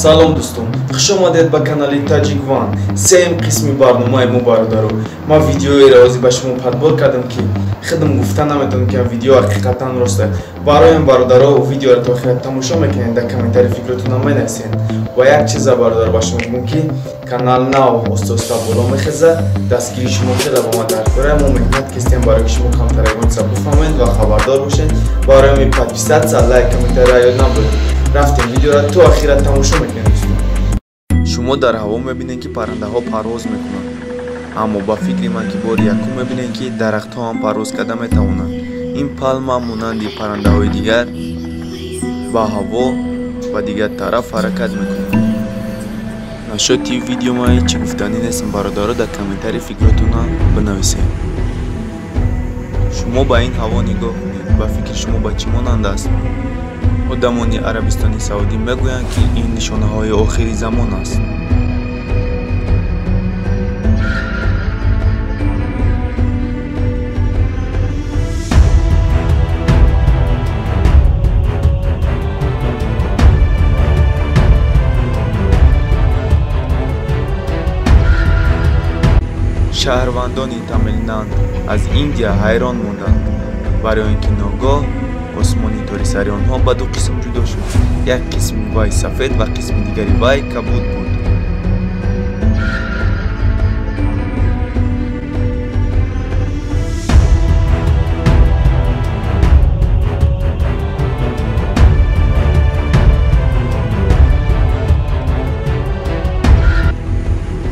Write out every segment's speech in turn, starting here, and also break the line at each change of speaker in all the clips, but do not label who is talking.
салом дӯстон, хуш омадед ба канали Tajik One. Сеюм қисми барномаи мо бародаро. Ман видеоеро ҳозир ба шумо падбор кардам ки худам гуфта наметавонам ки видео ҳақиқатан рост аст. Барои бародаро видеоро то охир тамошо мекунед, дар комментарии фикротонро менависед. Ва як чиза бародар ба шумо мегӯям ки канал нав оста боло мехезад. Дастгири шумо хеле ба ман даркора. Мо меҳнат кистем барои ки шумо камтар ягончиса бифаҳмед ва хабардор бошед. Барои подписатсия, лайк, комментария ёд набуред. Рафтем видеоро то охира тамошо мекунед. Шумо дар ҳаво мебинед ки паррандаҳо парвоз мекунанд. Аммо ба фикри ман ки бори якум мебинед ки дарахтҳо ҳам парвоз карда метавонанд. Ин палма монанди паррандаҳои дигар ба ҳаво ва дигар тараф ҳаракат мекунад. Нашоти видео ма ҳеҷ чӣ гуфтанӣ нестам. Бародаро дар комментарии фикротона бинависед. Шумо ба ин ҳаво нигоҳ кунед. Ба фикри шумо ба чӣ монанд аст? одамони Арабистони Саудӣ мегӯянд ки ин нишонаҳои охири замон аст. шаҳрвандони Тамилнад аз Индия ҳайрон монданд, барои ин ки ногоҳ осмони торисари онҳо ба ду қисм ҷудо шуд. Як қисми вай сафед ва қисми дигари вай кабуд буд.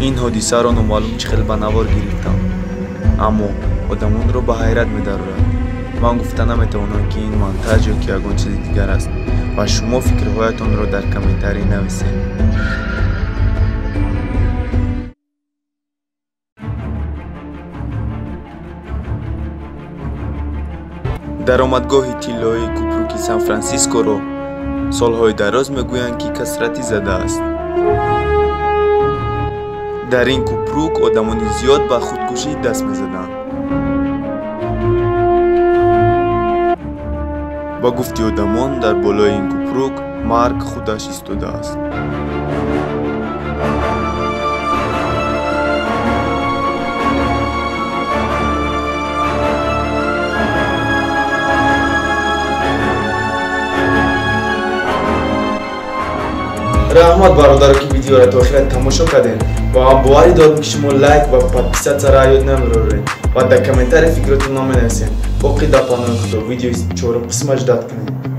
ин ҳодисаро номаълум чӣ хел ба навор гирифтам, аммо одамонро ба ҳайрат медарорад. ман гуфта наметавонам ки ин монтаж ёки ягон чизи дигар аст ва шумо фикрҳоятонро дар комментарӣ нависед. даромадгоҳи тиллоии купруки Сан-Франсискоро солҳои дароз мегӯянд ки касратӣ задааст. дар ин купрук одамони зиёд ба худкушӣ даст мезаданд. ба гуфти одамон дар болои ин купрук марг худаш истодааст. раҳмат бародаро ки видеоро то охир тамошо кардед ва боварӣ дорам ки шумо лайк ва подписатсияро ёд намероред ва дар комментарии фикротонро менависед. боқӣ дар паноҳи худо видеои чорум қисмаш дат кунед.